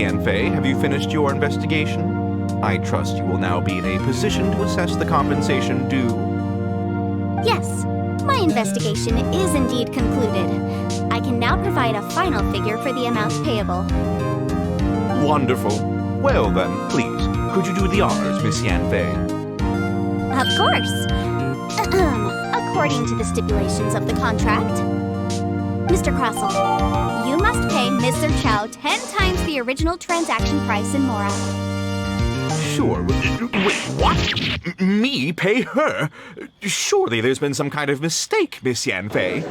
Yanfei, have you finished your investigation? I trust you will now be in a position to assess the compensation due. Yes, my investigation is indeed concluded. I can now provide a final figure for the amounts payable. Wonderful. Well then, please, could you do the honors, Miss Yanfei? Of course. According to the stipulations of the contract, Mr. Crossell, you must pay Mr. Chow 10 times the original transaction price in Mora. Sure. Wait, what? Me pay her? Surely there's been some kind of mistake, Miss Yanfei.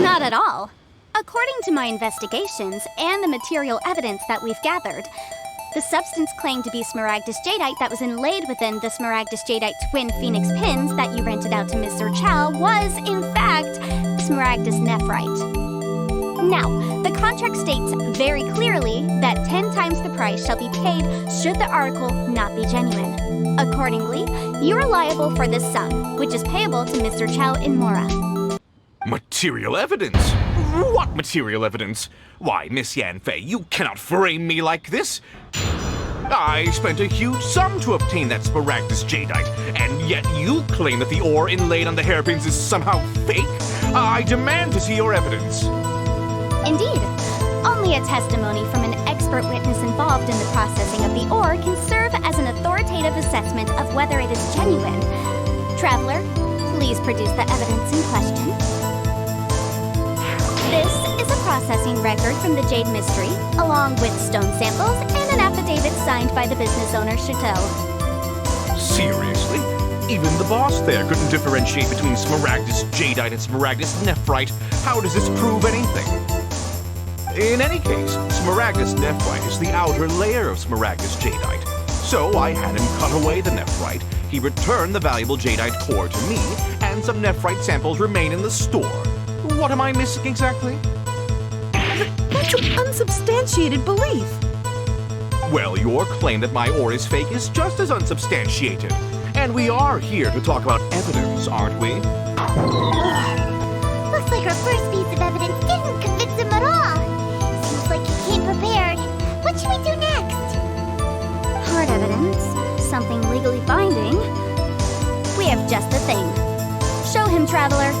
Not at all. According to my investigations and the material evidence that we've gathered, the substance claimed to be smaragdus jadeite that was inlaid within the smaragdus jadeite twin phoenix pins that you rented out to Mr. Chow was, in fact, smaragdus nephrite. Now, the contract states very clearly that 10 times the price shall be paid should the article not be genuine. Accordingly, you are liable for this sum, which is payable to Mr. Chow in Mora. Material evidence? What material evidence? Why, Miss Yanfei, you cannot frame me like this. I spent a huge sum to obtain that smaragdus jadeite, and yet you claim that the ore inlaid on the hairpins is somehow fake? I demand to see your evidence. Indeed. Only a testimony from an expert witness involved in the processing of the ore can serve as an authoritative assessment of whether it is genuine. Traveler, please produce the evidence in question. This is a processing record from the Jade Mystery, along with stone samples and an affidavit signed by the business owner, Chateau. Seriously? Even the boss there couldn't differentiate between smaragdus jadeite and smaragdus nephrite. How does this prove anything? In any case, smaragdus nephrite is the outer layer of smaragdus jadeite. So I had him cut away the nephrite, he returned the valuable jadeite core to me, and some nephrite samples remain in the store. What am I missing exactly? That's an unsubstantiated belief. Well, your claim that my ore is fake is just as unsubstantiated. And we are here to talk about evidence, aren't we? Looks like our first piece of evidence didn't convince him at all. Seems like he came prepared. What should we do next? Hard evidence? Something legally binding? We have just the thing. Show him, Traveler.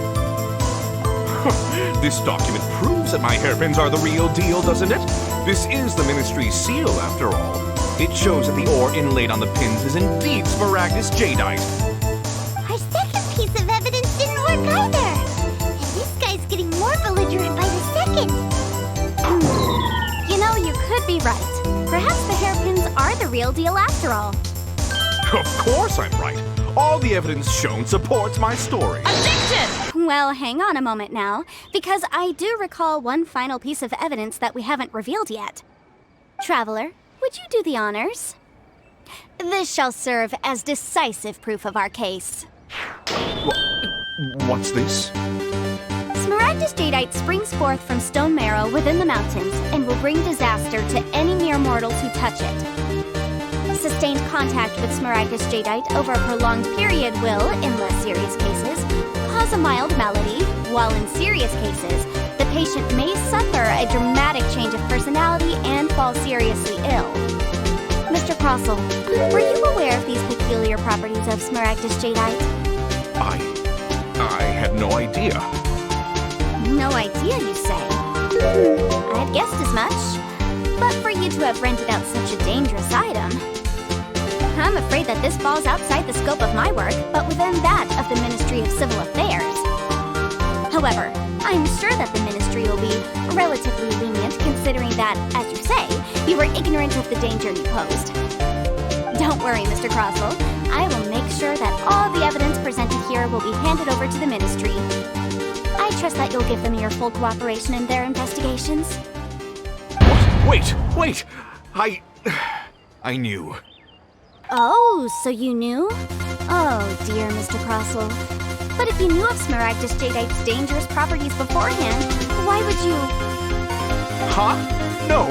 This document proves that my hairpins are the real deal, doesn't it? This is the Ministry's seal, after all. It shows that the ore inlaid on the pins is indeed smaragdus jadeite. Our second piece of evidence didn't work either. And this guy's getting more belligerent by the second. You know, you could be right. Perhaps the hairpins are the real deal after all. Of course I'm right. All the evidence shown supports my story. Objection! Well, hang on a moment now, because I do recall one final piece of evidence that we haven't revealed yet. Traveler, would you do the honors? This shall serve as decisive proof of our case. What's this? Smaragdus jadeite springs forth from stone marrow within the mountains and will bring disaster to any mere mortals who touch it. Sustained contact with smaragdus jadeite over a prolonged period will, in less serious cases, cause a mild malady, while in serious cases, the patient may suffer a dramatic change of personality and fall seriously ill. Mr. Crossell, were you aware of these peculiar properties of smaragdus jadeite? I had no idea. No idea, you say? I'd guessed as much. But for you to have rented out such a dangerous item, I'm afraid that this falls outside the scope of my work, but within that of the Ministry of Civil Affairs. However, I'm sure that the Ministry will be relatively lenient considering that, as you say, you were ignorant of the danger you posed. Don't worry, Mr. Crossell. I will make sure that all the evidence presented here will be handed over to the Ministry. I trust that you'll give them your full cooperation in their investigations. What? Wait! I knew. Oh, so you knew? Oh, dear Mr. Crossell. But if you knew of smaragdus jadeite's dangerous properties beforehand, why would you... Huh? No,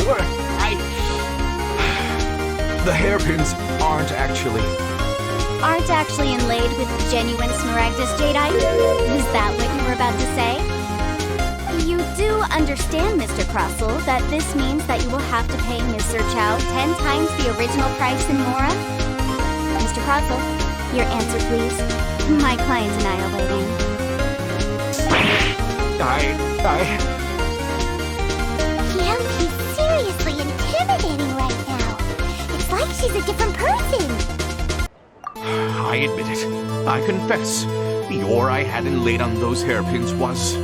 The hairpins aren't actually inlaid with genuine smaragdus jadeite? Is that what you were about to say? You do understand, Mr. Crossel, that this means that you will have to pay Mr. Chow 10 times the original price in Mora? Mr. Crossel, your answer, please. My client and I are waiting. Yanfei's seriously intimidating right now. It's like she's a different person. I admit it. I confess. The ore I had inlaid on those hairpins was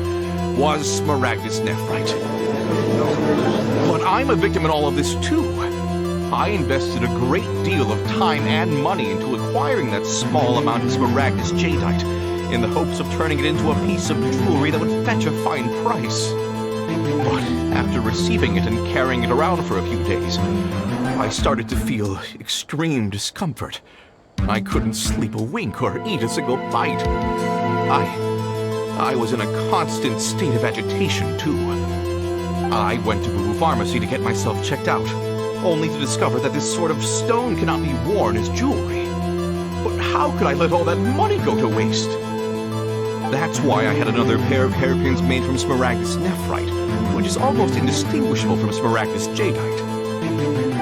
Smaragdus Nephrite. But I'm a victim in all of this too. I invested a great deal of time and money into acquiring that small amount of Smaragdus Jadeite in the hopes of turning it into a piece of jewelry that would fetch a fine price. But after receiving it and carrying it around for a few days, I started to feel extreme discomfort. I couldn't sleep a wink or eat a single bite. I was in a constant state of agitation, too. I went to Boo Pharmacy to get myself checked out, only to discover that this sort of stone cannot be worn as jewelry. But how could I let all that money go to waste? That's why I had another pair of hairpins made from Smaragdus Nephrite, which is almost indistinguishable from Smaragdus Jadeite.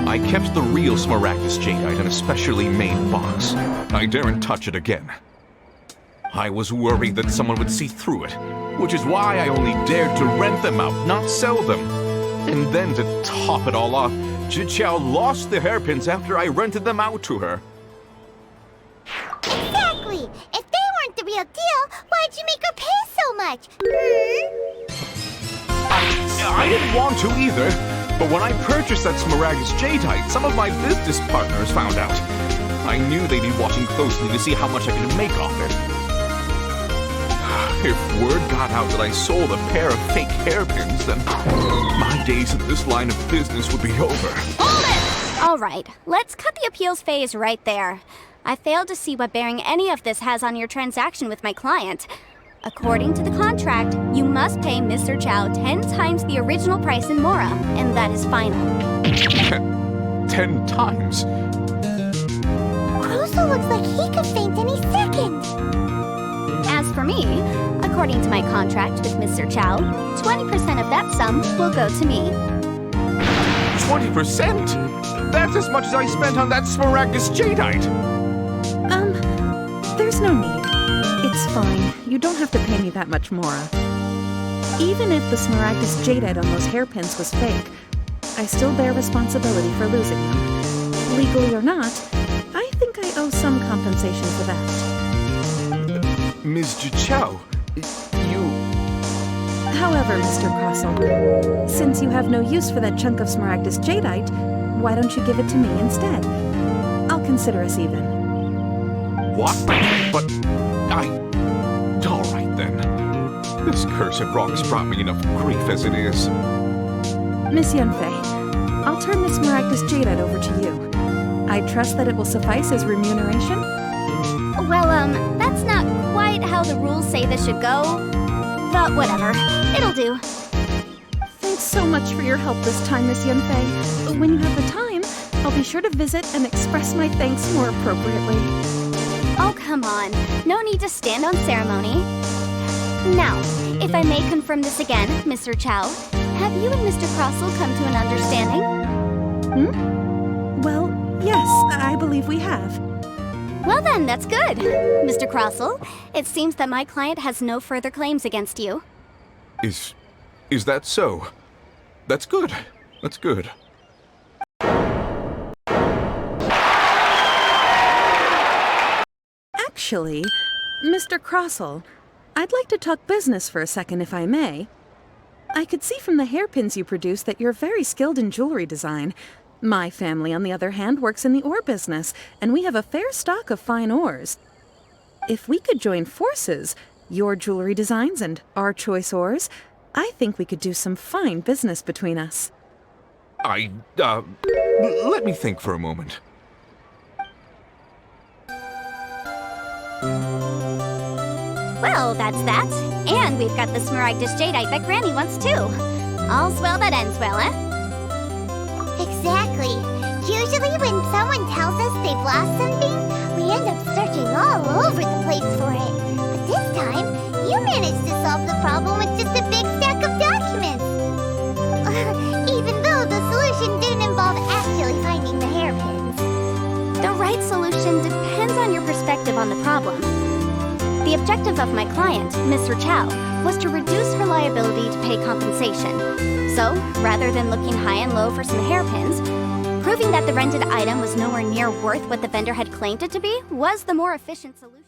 I kept the real Smaragdus Jadeite in a specially made box. I daren't touch it again. I was worried that someone would see through it, which is why I only dared to rent them out, not sell them. And then to top it all off, Jiqiao lost the hairpins after I rented them out to her. Exactly! If they weren't the real deal, why'd you make her pay so much? I didn't want to either, but when I purchased that Smaragdus Jadeite, some of my business partners found out. I knew they'd be watching closely to see how much I could make off it. If word got out that I sold a pair of fake hairpins, then my days in this line of business would be over. Hold it! All right, let's cut the appeals phase right there. I failed to see what bearing any of this has on your transaction with my client. According to the contract, you must pay Mr. Chow 10 times the original price in Mora, and that is final. 10 times? Crusoe looks like he could faint any second. As for me, according to my contract with Mr. Chow, 20% of that sum will go to me. 20%? That's as much as I spent on that Smaragdus Jadeite! There's no need. It's fine. You don't have to pay me that much more. Even if the Smaragdus Jadeite on those hairpins was fake, I still bear responsibility for losing them. Legally or not, I think I owe some compensation for that. Ms. Jiqiao, you... However, Mr. Crossel, since you have no use for that chunk of Smaragdus Jadeite, why don't you give it to me instead? I'll consider us even. What? But all right then. This curse of wrong has brought me enough grief as it is. Miss Yanfei, I'll turn this Smaragdus Jadeite over to you. I trust that it will suffice as remuneration? Well, that's not quite how the rules say this should go. But whatever, it'll do. Thanks so much for your help this time, Miss Yanfei. When you have the time, I'll be sure to visit and express my thanks more appropriately. Oh, come on. No need to stand on ceremony. Now, if I may confirm this again, Mr. Chow, have you and Mr. Crossel come to an understanding? Well, yes, I believe we have. Well then, that's good. Mr. Crossel, it seems that my client has no further claims against you. Is that so? That's good. That's good. Actually, Mr. Crossel, I'd like to talk business for a second if I may. I could see from the hairpins you produce that you're very skilled in jewelry design. My family, on the other hand, works in the ore business, and we have a fair stock of fine ores. If we could join forces, your jewelry designs and our choice ores, I think we could do some fine business between us. Let me think for a moment. Well, that's that. And we've got the Smaragdus Jadeite that Granny wants too. All's well that ends well, eh? Exactly. Usually when someone tells us they've lost something, we end up searching all over the place for it. But this time, you managed to solve the problem with just a big stack of documents. objective of my client, Mr. Chow, was to reduce her liability to pay compensation. So, rather than looking high and low for some hairpins, proving that the rented item was nowhere near worth what the vendor had claimed it to be was the more efficient solution.